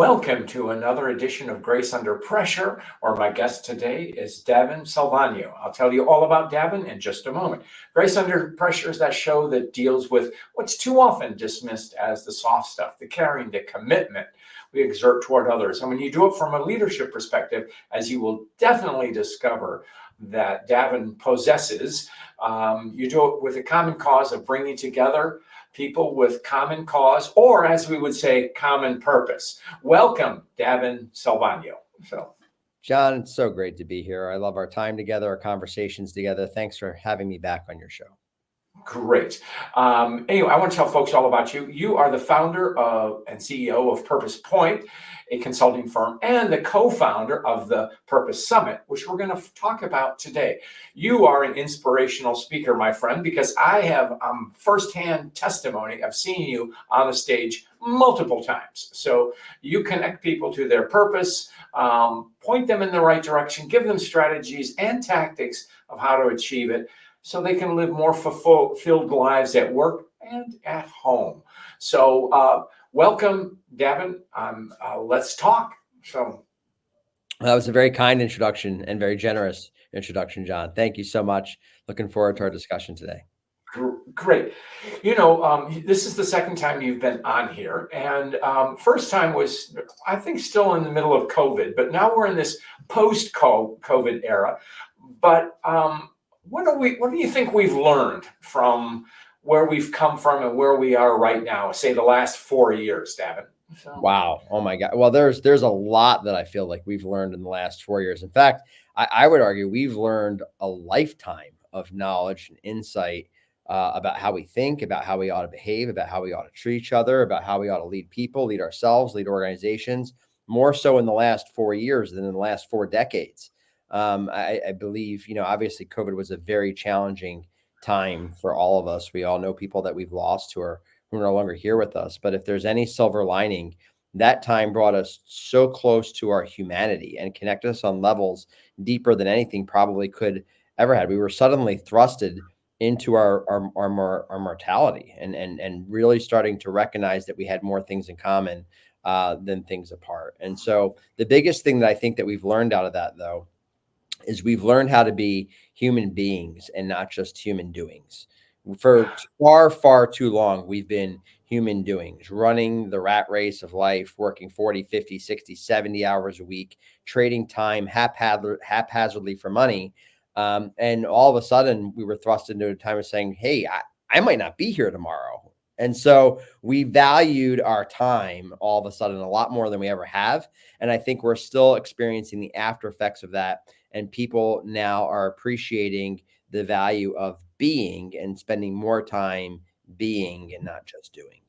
Welcome to another edition of Grace Under Pressure, where my guest today is Davin Salvagno. I'll tell you all about Davin in just a moment. Grace Under Pressure is that show that deals with what's too often dismissed as the soft stuff, the caring, the commitment we exert toward others. And when you do it from a leadership perspective, as you will definitely discover that Davin possesses, you do it with a common cause of bringing together people with common cause, or as we would say, common purpose. Welcome, Davin Salvagno. John, it's so great to be here. I love our time together, our conversations together. Thanks for having me back on your show. Great. Anyway, I want to tell folks all about you. You are the founder and CEO of Purpose Point, a consulting firm, and the co-founder of the Purpose Summit, which we're going to talk about today. You are an inspirational speaker, my friend, because I have firsthand testimony of seeing you on the stage multiple times. So you connect people to their purpose, point them in the right direction, give them strategies and tactics of how to achieve it, so they can live more fulfilled lives at work and at home. So welcome, Davin. Let's talk. So that was a very kind introduction and very generous introduction, John. Thank you so much. Looking forward to our discussion today. Great. You know, this is the second time you've been on here, and first time was, I think, still in the middle of COVID, but now we're in this post-COVID era. But what do you think we've learned from where we've come from and where we are right now, say the last 4 years, Davin? Wow. Oh my God. Well, there's a lot that I feel like we've learned in the last 4 years. In fact, I would argue we've learned a lifetime of knowledge and insight about how we think, about how we ought to behave, about how we ought to treat each other, about how we ought to lead people, lead ourselves, lead organizations, more so in the last 4 years than in the last 4 decades. I believe, obviously COVID was a very challenging time for all of us. We all know people that we've lost who are no longer here with us. But if there's any silver lining, that time brought us so close to our humanity and connected us on levels deeper than anything probably could ever had. We were suddenly thrusted into our mortality and really starting to recognize that we had more things in common than things apart. And so the biggest thing that I think that we've learned out of that, though, is we've learned how to be human beings and not just human doings. For far, far too long, we've been human doings, running the rat race of life, working 40, 50, 60, 70 hours a week, trading time haphazardly for money. And all of a sudden, we were thrust into a time of saying, hey, I might not be here tomorrow. And so we valued our time all of a sudden a lot more than we ever have. And I think we're still experiencing the after effects of that. And people now are appreciating the value of being and spending more time being and not just doing.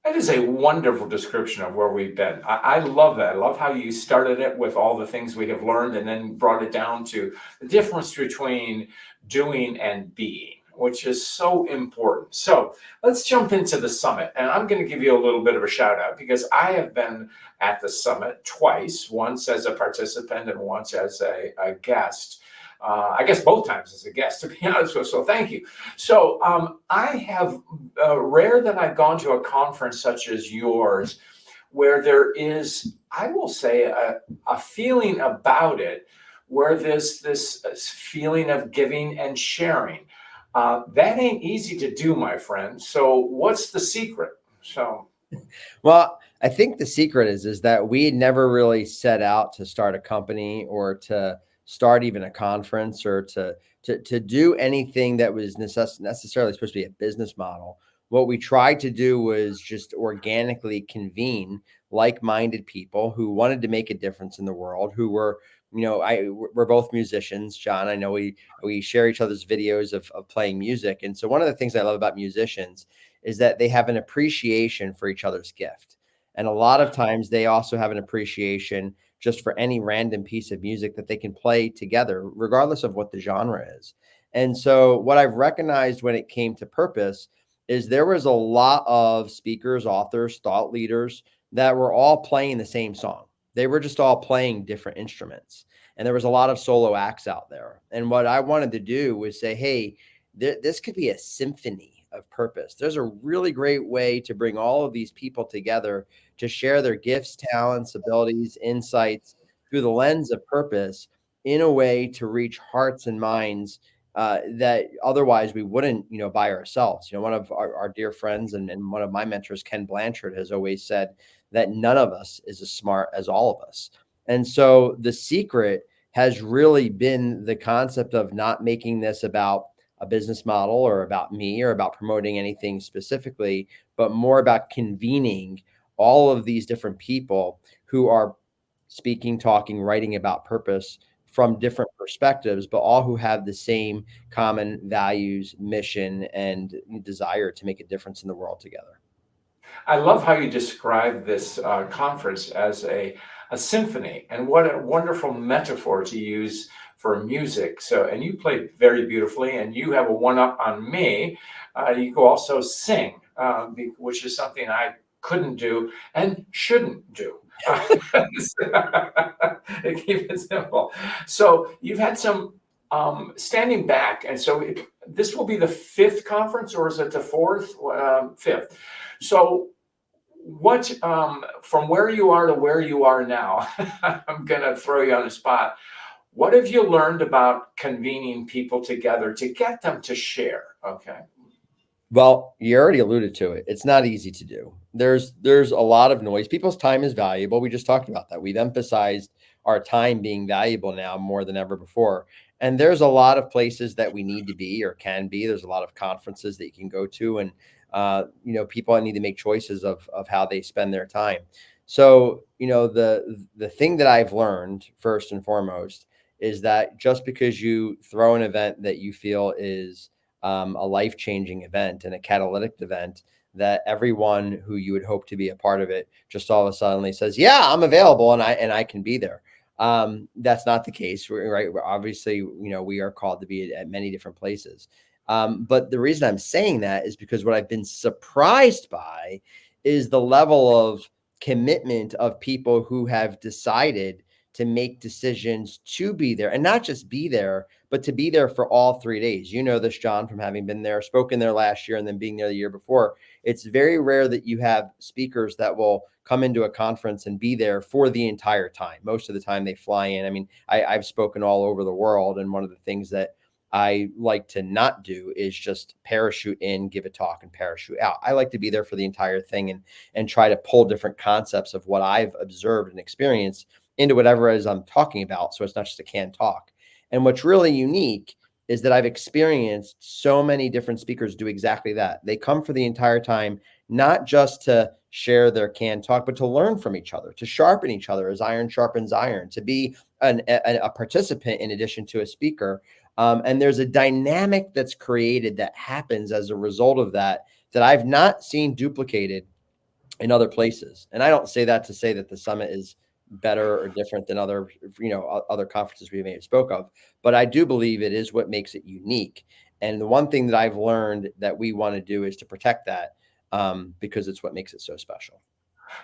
That is a wonderful description of where we've been. I love that. I love how you started it with all the things we have learned and then brought it down to the difference between doing and being, which is so important. So let's jump into the summit. And I'm going to give you a little bit of a shout out because I have been at the summit twice, once as a participant and once as a guest. I guess both times as a guest, to be honest with you. So thank you. So I have rare that I've gone to a conference such as yours where there is, I will say, a feeling about it where there's this feeling of giving and sharing. That ain't easy to do, my friend. So what's the secret? Well, I think the secret is that we never really set out to start a company or to start even a conference or to do anything that was necessarily supposed to be a business model. What we tried to do was just organically convene like-minded people who wanted to make a difference in the world, who were, we're both musicians, John. I know we share each other's videos of playing music. And so one of the things I love about musicians is that they have an appreciation for each other's gift. And a lot of times they also have an appreciation just for any random piece of music that they can play together, regardless of what the genre is. And so what I've recognized when it came to purpose is there was a lot of speakers, authors, thought leaders that were all playing the same song. They were just all playing different instruments. And there was a lot of solo acts out there. And what I wanted to do was say, hey, this could be a symphony of purpose. There's a really great way to bring all of these people together to share their gifts, talents, abilities, insights through the lens of purpose in a way to reach hearts and minds that otherwise we wouldn't, by ourselves. One of our dear friends and one of my mentors, Ken Blanchard, has always said that none of us is as smart as all of us. And so the secret has really been the concept of not making this about a business model or about me or about promoting anything specifically, but more about convening all of these different people who are speaking, talking, writing about purpose from different perspectives, but all who have the same common values, mission, and desire to make a difference in the world together. I love how you describe this conference as a symphony, and what a wonderful metaphor to use for music. So, and you played very beautifully, and you have a one up on me. You can also sing, which is something I couldn't do and shouldn't do. Keep it simple. So you've had some standing back, and so this will be the fifth conference, or is it the fourth? Fifth. So what from where you are to where you are now, I'm gonna throw you on the spot. What have you learned about convening people together to get them to share? Okay. Well, you already alluded to it. It's not easy to do. There's a lot of noise. People's time is valuable. We just talked about that. We've emphasized our time being valuable now more than ever before. And there's a lot of places that we need to be or can be. There's a lot of conferences that you can go to, and people need to make choices of how they spend their time. So, the thing that I've learned first and foremost is that just because you throw an event that you feel is a life-changing event and a catalytic event, that everyone who you would hope to be a part of it just all of a sudden says, yeah, I'm available and I can be there. That's not the case, right? We're obviously, we are called to be at many different places. But the reason I'm saying that is because what I've been surprised by is the level of commitment of people who have decided to make decisions to be there, and not just be there, but to be there for all 3 days. You know this, John, from having been there, spoken there last year, and then being there the year before. It's very rare that you have speakers that will come into a conference and be there for the entire time. Most of the time they fly in. I mean, I've spoken all over the world, and one of the things that I like to not do is just parachute in, give a talk, and parachute out. I like to be there for the entire thing and try to pull different concepts of what I've observed and experienced into whatever it is I'm talking about. So it's not just a canned talk. And what's really unique is that I've experienced so many different speakers do exactly that. They come for the entire time, not just to share their canned talk, but to learn from each other, to sharpen each other as iron sharpens iron, to be a participant in addition to a speaker. And there's a dynamic that's created that happens as a result of that I've not seen duplicated in other places. And I don't say that to say that the summit is better or different than other conferences we may have spoke of, but I do believe it is what makes it unique. And the one thing that I've learned that we want to do is to protect that, because it's what makes it so special.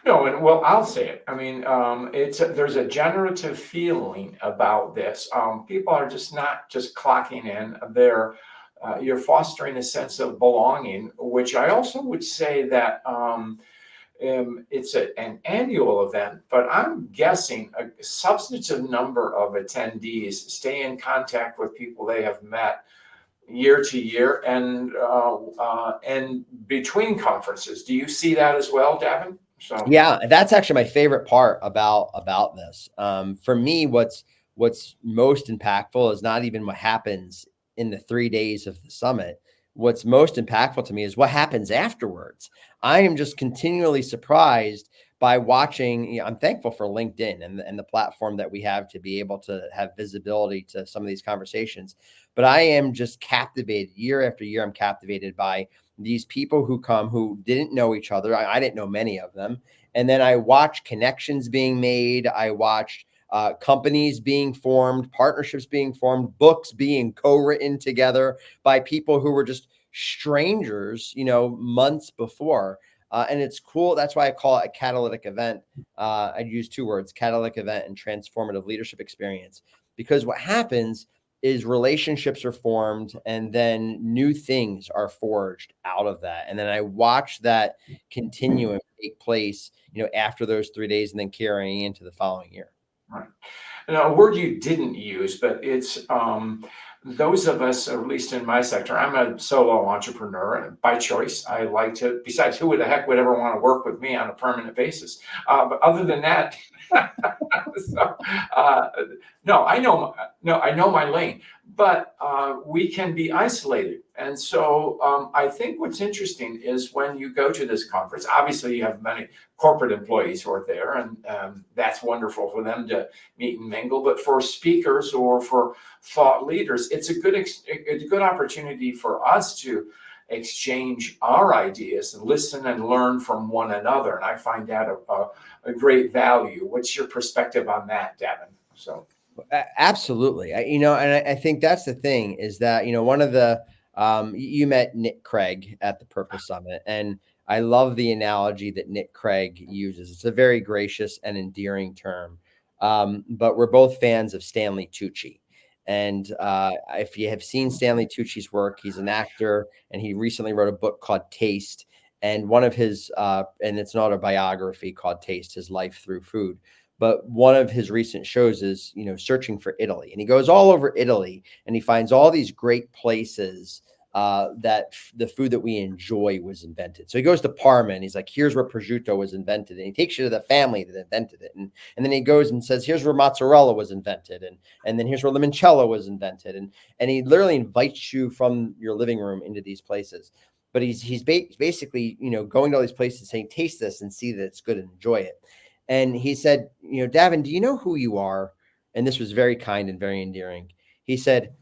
No, and well, I'll say it. I mean, there's a generative feeling about this. People are just not just clocking in. You're fostering a sense of belonging, which I also would say that it's an annual event, but I'm guessing a substantive number of attendees stay in contact with people they have met year to year and between conferences. Do you see that as well, Davin? So Yeah, that's actually my favorite part about this. For me, what's most impactful is not even what happens in the 3 days of the summit. What's most impactful to me is what happens afterwards. I am just continually surprised by watching. I'm thankful for LinkedIn and the platform that we have to be able to have visibility to some of these conversations. But I am just captivated year after year. I'm captivated by these people who come who didn't know each other. I didn't know many of them. And then I watched connections being made. I watched companies being formed, partnerships being formed, books being co-written together by people who were just strangers, months before. And it's cool. That's why I call it a catalytic event. I'd use two words, catalytic event and transformative leadership experience, because what happens is relationships are formed and then new things are forged out of that. And then I watch that continuum take place, after those 3 days and then carrying into the following year. Right. Now, a word you didn't use, but it's those of us, or at least in my sector, I'm a solo entrepreneur and by choice. I like to, besides, who the heck would ever want to work with me on a permanent basis? But other than that, so, uh, no, I know my lane, but we can be isolated. And so I think what's interesting is when you go to this conference, obviously you have many corporate employees who are there, and that's wonderful for them to meet and mingle. But for speakers or for thought leaders, it's a good opportunity for us to exchange our ideas and listen and learn from one another. And I find that a great value. What's your perspective on that, Davin? So. Absolutely. I think that's the thing is that, one of the, you met Nick Craig at the Purpose Summit, and I love the analogy that Nick Craig uses. It's a very gracious and endearing term. But we're both fans of Stanley Tucci. And if you have seen Stanley Tucci's work, he's an actor, and he recently wrote a book called Taste. And one of his, and it's an autobiography called Taste, His Life Through Food. But one of his recent shows is, searching for Italy. And he goes all over Italy and he finds all these great places that the food that we enjoy was invented. So he goes to Parma and he's like, here's where prosciutto was invented. And he takes you to the family that invented it. And then he goes and says, here's where mozzarella was invented. And then here's where limoncello was invented. And he literally invites you from your living room into these places. But he's basically, going to all these places saying, taste this and see that it's good and enjoy it. And he said, Davin, do you know who you are? And this was very kind and very endearing. He said,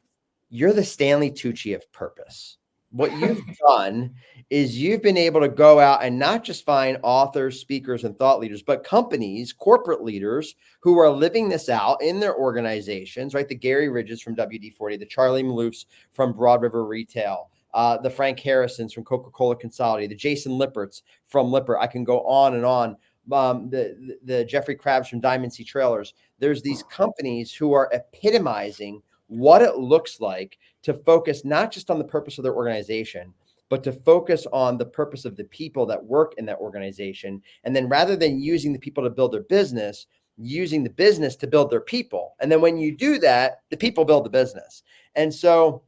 you're the Stanley Tucci of purpose. What you've done is you've been able to go out and not just find authors, speakers, and thought leaders, but companies, corporate leaders who are living this out in their organizations, right? The Gary Ridges from WD-40, the Charlie Maloofs from Broad River Retail, the Frank Harrisons from Coca-Cola Consolidated, the Jason Lipperts from Lippert. I can go on and on. The Jeffrey Krabs from Diamond Sea Trailers. There's these companies who are epitomizing what it looks like to focus not just on the purpose of their organization, but to focus on the purpose of the people that work in that organization. And then rather than using the people to build their business, using the business to build their people. And then when you do that, the people build the business. And so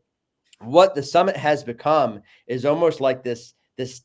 what the summit has become is almost like this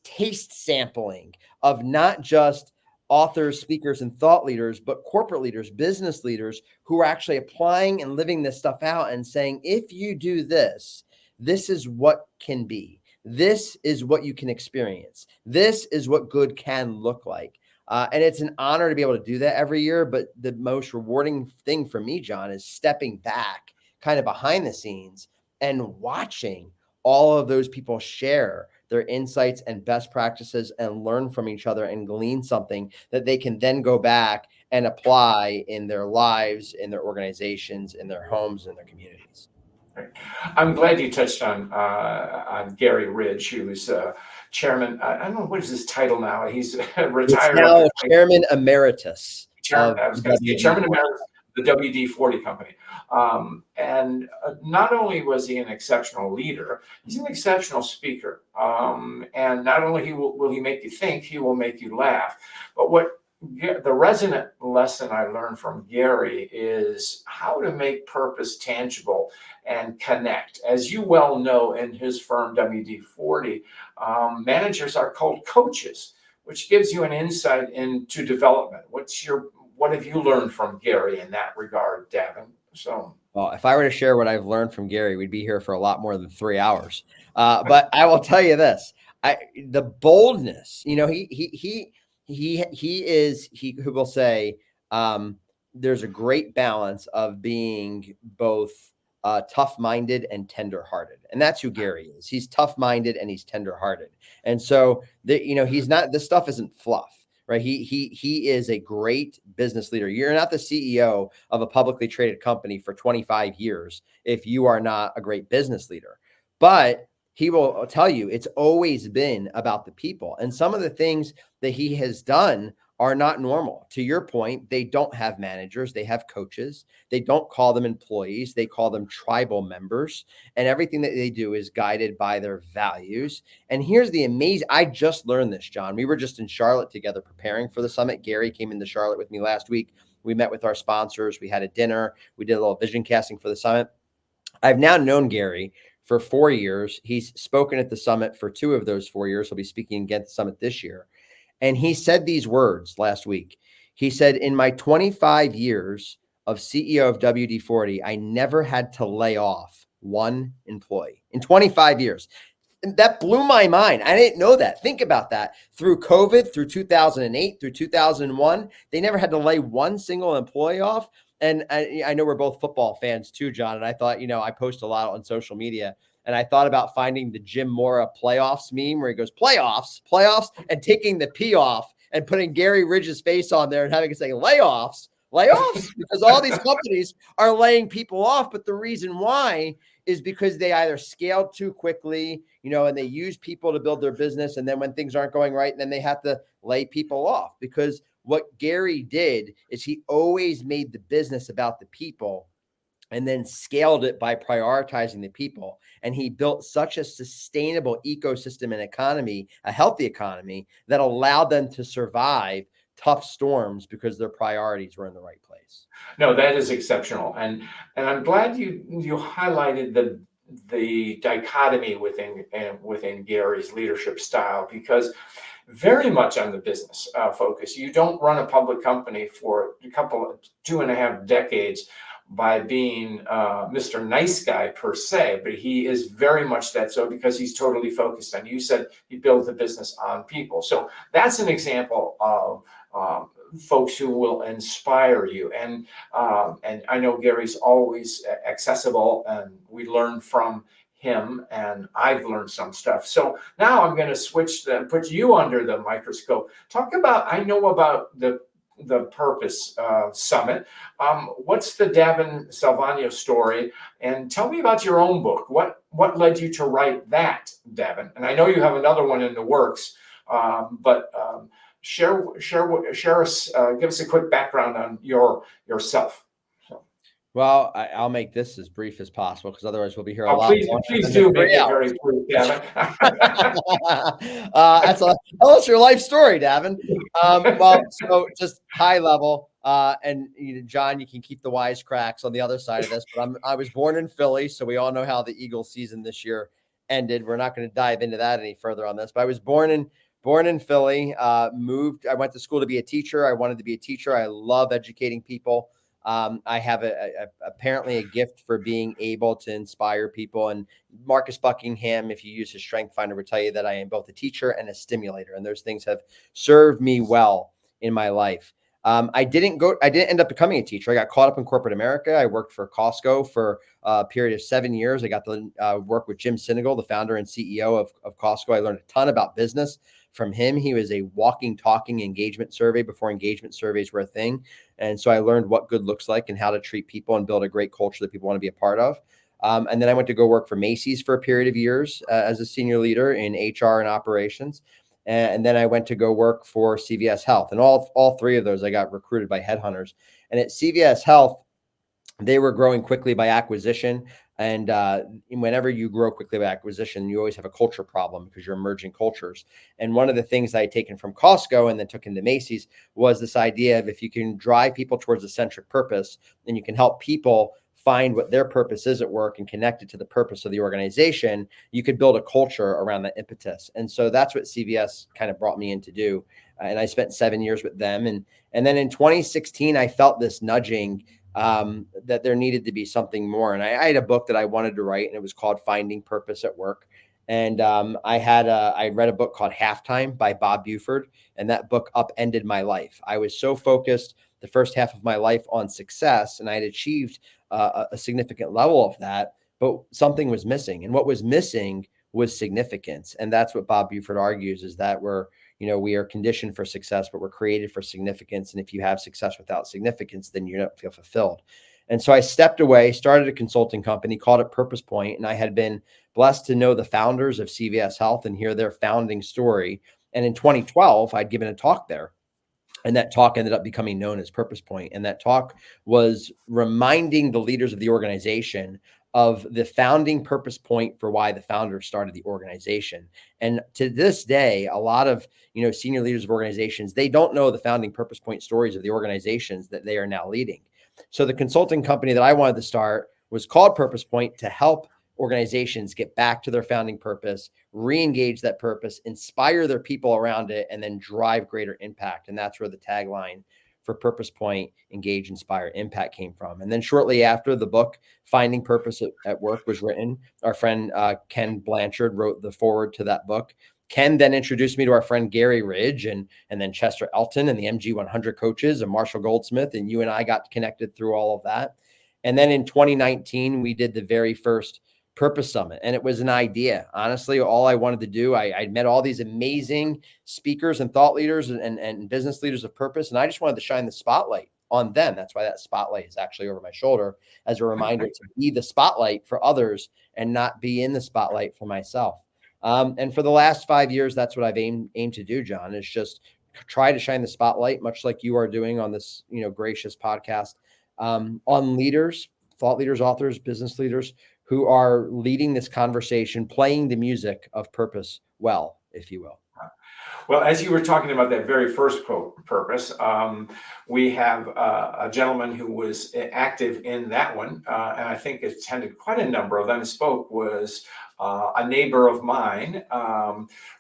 taste sampling of not just authors, speakers, and thought leaders, but corporate leaders, business leaders who are actually applying and living this stuff out and saying, if you do this, this is what can be. This is what you can experience. This is what good can look like. And it's an honor to be able to do that every year. But the most rewarding thing for me, John, is stepping back kind of behind the scenes and watching all of those people share their insights and best practices and learn from each other and glean something that they can then go back and apply in their lives, in their organizations, in their homes, in their communities. I'm glad you touched on Gary Ridge, who's chairman. I don't know what is his title now. He's retired. It's now Chairman Emeritus. I was going to say Chairman Emeritus of the WD-40 company. And not only was he an exceptional leader, he's an exceptional speaker. And not only will he make you think, he will make you laugh. But what the resonant lesson I learned from Gary is how to make purpose tangible and connect. As you well know, in his firm WD-40, managers are called coaches, which gives you an insight into development. What have you learned from Gary in that regard, Davin? So, well, if I were to share what I've learned from Gary, we'd be here for a lot more than 3 hours. But I will tell you this: the boldness. He who will say there's a great balance of being both tough-minded and tender-hearted, and that's who Gary is. He's tough-minded and he's tender-hearted, and so he's not. This stuff isn't fluff. Right. He is a great business leader. You're not the CEO of a publicly traded company for 25 years if you are not a great business leader. But he will tell you it's always been about the people. And some of the things that he has done are not normal. To your point, they don't have managers, they have coaches. They don't call them employees, they call them tribal members. And everything that they do is guided by their values. And here's the amazing, I just learned this, John. We were just in Charlotte together preparing for the summit. Gary came into Charlotte with me last week. We met with our sponsors. We had a dinner. We did a little vision casting for the summit. I've now known Gary for 4 years. He's spoken at the summit for 2 of those 4 years. He'll be speaking again at the summit this year. And he said these words last week. He said, in my 25 years of CEO of WD-40, I never had to lay off one employee in 25 years. And that blew my mind. I didn't know that. Think about that. Through COVID, through 2008, through 2001, they never had to lay one single employee off. And I know we're both football fans too, John. And I thought, I post a lot on social media. And I thought about finding the Jim Mora playoffs meme where he goes, playoffs, and taking the P off and putting Gary Ridge's face on there and having it say layoffs, because all these companies are laying people off. But the reason why is because they either scaled too quickly, and they use people to build their business. And then when things aren't going right, then they have to lay people off. Because what Gary did is he always made the business about the people and then scaled it by prioritizing the people. And he built such a sustainable ecosystem and economy, a healthy economy, that allowed them to survive tough storms because their priorities were in the right place. No, that is exceptional. And I'm glad you highlighted the dichotomy within Gary's leadership style, because very much on the business focus. You don't run a public company for 2.5 decades by being Mr. Nice Guy per se, but he is very much that, so because he's totally focused on, you said he built the business on people. So that's an example of folks who will inspire you. And I know Gary's always accessible, and we learn from him, and I've learned some stuff. So now I'm going to switch put you under the microscope. Talk about, I know about the Purpose Summit. What's the Davin Salvagno story? And tell me about your own book. What led you to write that, Davin? And I know you have another one in the works, but share us, give us a quick background on yourself. Well, I'll make this as brief as possible, because otherwise we'll be here a lot longer. Please do make it very brief, Davin. Tell us your life story, Davin. So just high level, and John, you can keep the wisecracks on the other side of this. But I was born in Philly, so we all know how the Eagles season this year ended. We're not going to dive into that any further on this. But I was born in Philly. Moved. I went to school to be a teacher. I wanted to be a teacher. I love educating people. I have apparently a gift for being able to inspire people. And Marcus Buckingham, if you use his Strength Finder, would tell you that I am both a teacher and a stimulator. And those things have served me well in my life. I didn't end up becoming a teacher. I got caught up in corporate America. I worked for Costco for a period of 7 years. I got to work with Jim Sinegal, the founder and CEO of Costco. I learned a ton about business from him. He was a walking, talking engagement survey before engagement surveys were a thing. And so I learned what good looks like and how to treat people and build a great culture that people want to be a part of. And then I went to go work for Macy's for a period of years as a senior leader in HR and operations. And then I went to go work for CVS Health. And all 3 of those, I got recruited by headhunters. And at CVS Health, they were growing quickly by acquisition. And whenever you grow quickly by acquisition, you always have a culture problem because you're merging cultures. And one of the things I had taken from Costco and then took into Macy's was this idea of, if you can drive people towards a centric purpose, then you can help people find what their purpose is at work and connect it to the purpose of the organization, you could build a culture around that impetus. And so that's what CVS kind of brought me in to do. And I spent 7 years with them. And then in 2016, I felt this nudging that there needed to be something more. And I had a book that I wanted to write, and it was called Finding Purpose at Work. And I read a book called Halftime by Bob Buford, and that book upended my life. I was so focused the first half of my life on success, and I had achieved a significant level of that, but something was missing. And what was missing was significance. And that's what Bob Buford argues, is that we are conditioned for success, but we're created for significance. And if you have success without significance, then you don't feel fulfilled. And so I stepped away, started a consulting company, called it Purpose Point. And I had been blessed to know the founders of CVS Health and hear their founding story. And in 2012, I'd given a talk there. And that talk ended up becoming known as Purpose Point. And that talk was reminding the leaders of the organization of the founding purpose point for why the founder started the organization. And to this day, a lot of senior leaders of organizations, they don't know the founding purpose point stories of the organizations that they are now leading. So the consulting company that I wanted to start was called Purpose Point to help organizations get back to their founding purpose, re-engage that purpose, inspire their people around it, and then drive greater impact. And that's where the tagline for Purpose Point, Engage, Inspire, Impact came from. And then shortly after, the book Finding Purpose at Work was written. Our friend Ken Blanchard wrote the foreword to that book. Ken then introduced me to our friend Gary Ridge and then Chester Elton and the MG 100 coaches and Marshall Goldsmith. And you and I got connected through all of that. And then in 2019, we did the very first Purpose Summit. And it was an idea. Honestly, all I wanted to do, I met all these amazing speakers and thought leaders and business leaders of purpose. And I just wanted to shine the spotlight on them. That's why that spotlight is actually over my shoulder as a reminder to be the spotlight for others and not be in the spotlight for myself. And for the last 5 years, that's what I've aimed to do, John, is just try to shine the spotlight, much like you are doing on this, gracious podcast, on leaders, thought leaders, authors, business leaders who are leading this conversation, playing the music of purpose well, if you will. Well, as you were talking about that very first quote, purpose, we have a gentleman who was active in that one, and I think attended quite a number of them. Spoke was a neighbor of mine,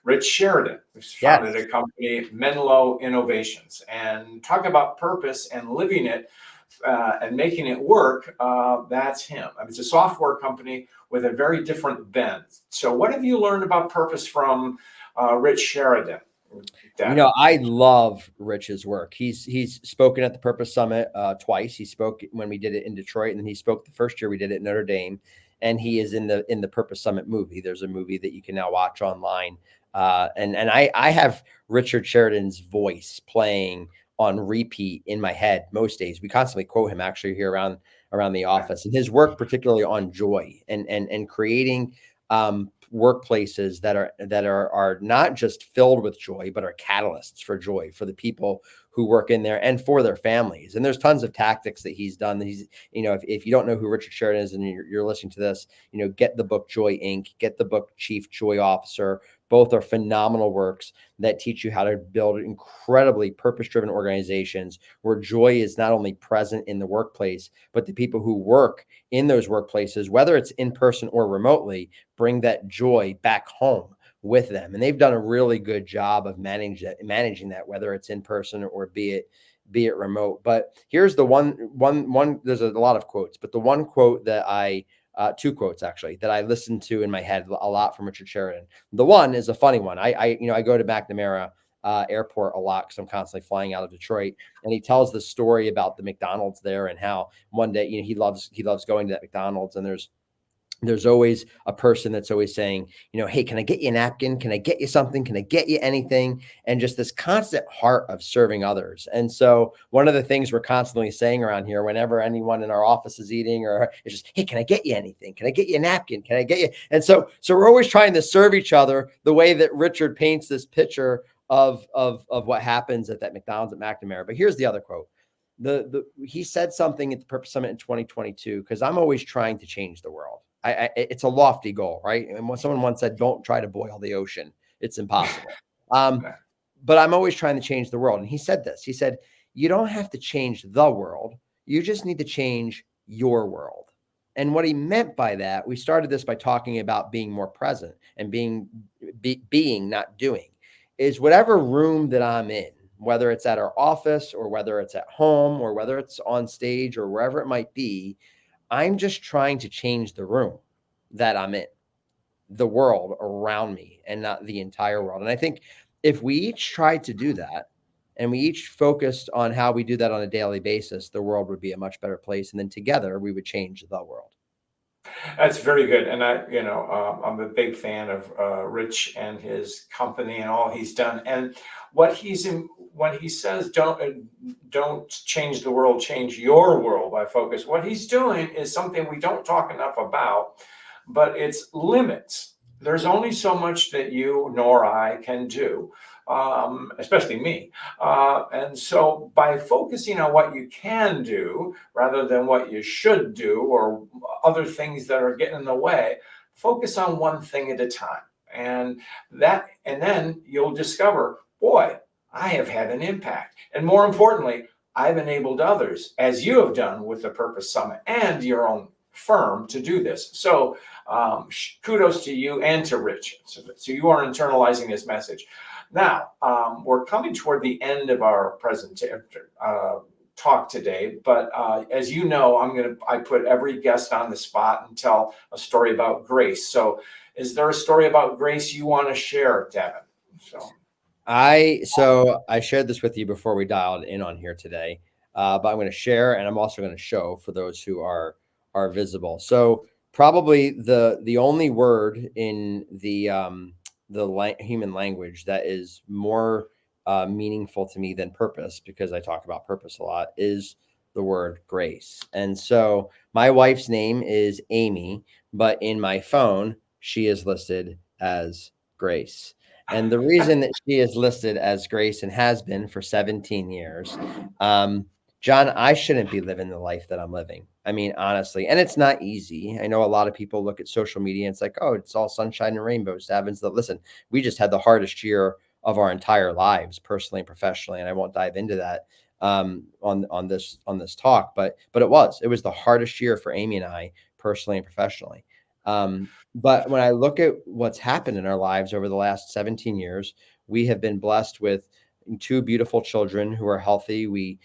Rich Sheridan, who's founded a company, Menlo Innovations, and talk about purpose and living it and making it work. That's him. I mean, it's a software company with a very different bend. So, what have you learned about purpose from Rich Sheridan? I love Rich's work. He's spoken at the Purpose Summit twice. He spoke when we did it in Detroit, and then he spoke the first year we did it in Notre Dame. And he is in the Purpose Summit movie. There's a movie that you can now watch online. And I have Richard Sheridan's voice playing on repeat in my head most days. We constantly quote him actually here around the office, and his work particularly on joy and creating workplaces that are not just filled with joy, but are catalysts for joy for the people who work in there and for their families. And there's tons of tactics that he's done. He's, if you don't know who Richard Sheridan is and you're listening to this, get the book Joy Inc., get the book Chief Joy Officer. Both are phenomenal works that teach you how to build incredibly purpose-driven organizations where joy is not only present in the workplace, but the people who work in those workplaces, whether it's in person or remotely, bring that joy back home with them. And they've done a really good job of managing that, whether it's in person or be it remote. But here's the one, there's a lot of quotes, but the one quote that two quotes actually that I listened to in my head a lot from Richard Sheridan. The one is a funny one. I go to McNamara airport a lot because I'm constantly flying out of Detroit, and he tells the story about the McDonald's there and how one day, he loves going to that McDonald's, and there's always a person that's always saying, hey, can I get you a napkin? Can I get you something? Can I get you anything? And just this constant heart of serving others. And so one of the things we're constantly saying around here, whenever anyone in our office is eating, or it's just, hey, can I get you anything? Can I get you a napkin? Can I get you? And so we're always trying to serve each other the way that Richard paints this picture of what happens at that McDonald's at McNamara. But here's the other quote. He said something at the Purpose Summit in 2022, because I'm always trying to change the world. It's a lofty goal, right? And when someone once said, don't try to boil the ocean, it's impossible. But I'm always trying to change the world. And he said this, he said, you don't have to change the world. You just need to change your world. And what he meant by that, we started this by talking about being more present and being, not doing, is whatever room that I'm in, whether it's at our office or whether it's at home or whether it's on stage or wherever it might be, I'm just trying to change the room that I'm in, the world around me, and not the entire world. And I think if we each tried to do that and we each focused on how we do that on a daily basis, the world would be a much better place. And then together we would change the world. That's very good. And I'm a big fan of Rich and his company and all he's done. And when he says, don't change the world, change your world by focus. What he's doing is something we don't talk enough about, but it's limits. There's only so much that you nor I can do. especially me. And so by focusing on what you can do rather than what you should do or other things that are getting in the way, focus on one thing at a time. And then you'll discover, boy, I have had an impact. And more importantly, I've enabled others, as you have done with the Purpose Summit and your own firm, to do this. So kudos to you and to Rich. So you are internalizing this message. Now, we're coming toward the end of our presentation talk today, but as you know, I put every guest on the spot and tell a story about grace. So is there a story about grace you want to share, Davin? I shared this with you before we dialed in on here today, but I'm going to share, and I'm also going to show for those who are visible. So probably the only word in the human language that is more meaningful to me than purpose, because I talk about purpose a lot, is the word grace. And so my wife's name is Amy, but in my phone she is listed as Grace. And the reason that she is listed as Grace and has been for 17 years, John, I shouldn't be living the life that I'm living. I mean, honestly, and it's not easy. I know a lot of people look at social media and it's like, oh, it's all sunshine and rainbows. Listen, we just had the hardest year of our entire lives, personally and professionally, and I won't dive into that on this talk, but it was the hardest year for Amy and I, personally and professionally. But when I look at what's happened in our lives over the last 17 years, we have been blessed with two beautiful children who are healthy. We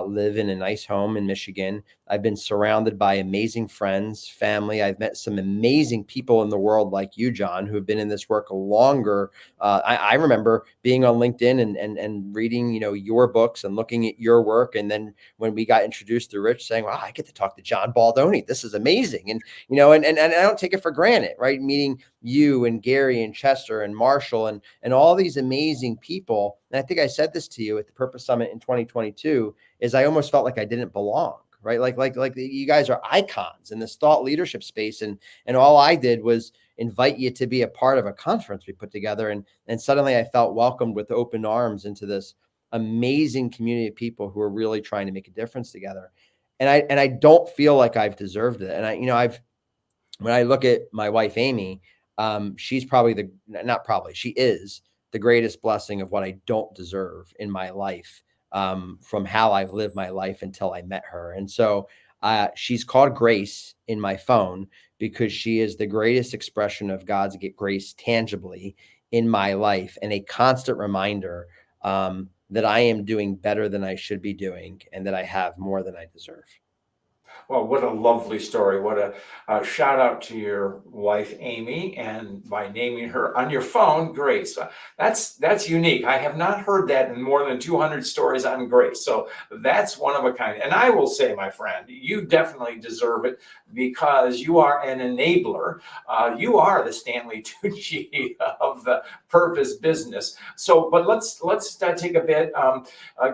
live in a nice home in Michigan. I've been surrounded by amazing friends, family. I've met some amazing people in the world like you, John, who have been in this work longer. I remember being on LinkedIn and reading, your books and looking at your work. And then when we got introduced to Rich, saying, "Wow, I get to talk to John Baldoni. This is amazing." And and I don't take it for granted, right? Meeting you and Gary and Chester and Marshall and all these amazing people. And I think I said this to you at the Purpose Summit in 2022, is I almost felt like I didn't belong, right? Like you guys are icons in this thought leadership space. And all I did was invite you to be a part of a conference we put together. And suddenly I felt welcomed with open arms into this amazing community of people who are really trying to make a difference together. And I don't feel like I've deserved it. And when I look at my wife, Amy, she's she is the greatest blessing of what I don't deserve in my life, from how I've lived my life until I met her. And so she's called Grace in my phone because she is the greatest expression of God's grace tangibly in my life, and a constant reminder that I am doing better than I should be doing and that I have more than I deserve. Well, what a lovely story. What a shout out to your wife, Amy, and by naming her on your phone, Grace. That's unique. I have not heard that in more than 200 stories on Grace. So that's one of a kind. And I will say, my friend, you definitely deserve it because you are an enabler. You are the Stanley Tucci of the purpose business. So, but let's take a bit.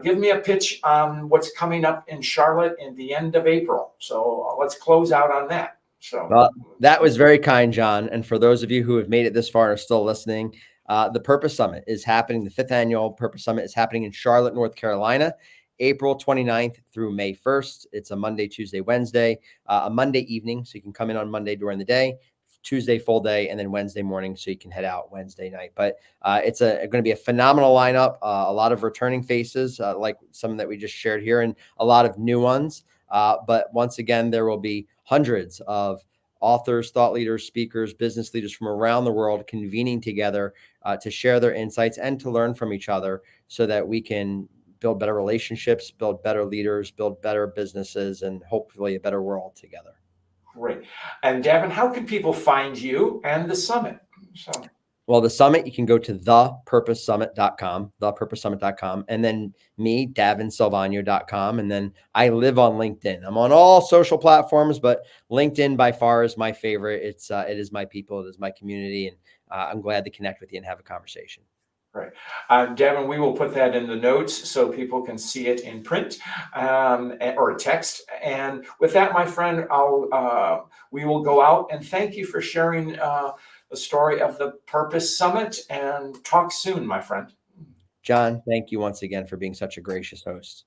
Give me a pitch on what's coming up in Charlotte in the end of April. So let's close out on that. Well, that was very kind, John. And for those of you who have made it this far and are still listening, the Purpose Summit is happening. The 5th annual Purpose Summit is happening in Charlotte, North Carolina, April 29th through May 1st. It's a Monday, Tuesday, Wednesday, a Monday evening. So you can come in on Monday during the day, Tuesday full day, and then Wednesday morning. So you can head out Wednesday night. But it's going to be a phenomenal lineup, a lot of returning faces, like some that we just shared here, and a lot of new ones. But once again, there will be hundreds of authors, thought leaders, speakers, business leaders from around the world convening together to share their insights and to learn from each other so that we can build better relationships, build better leaders, build better businesses, and hopefully a better world together. Great. And Davin, how can people find you and the summit? Well, the summit, you can go to thepurposesummit.com, and then me, davinsalvagno.com. And then I live on LinkedIn. I'm on all social platforms, but LinkedIn by far is my favorite. It is my people. It is my community. And I'm glad to connect with you and have a conversation. Right. Davin, we will put that in the notes so people can see it in print or text. And with that, my friend, we will go out and thank you for sharing the story of the Purpose Summit, and talk soon, my friend. John, thank you once again for being such a gracious host.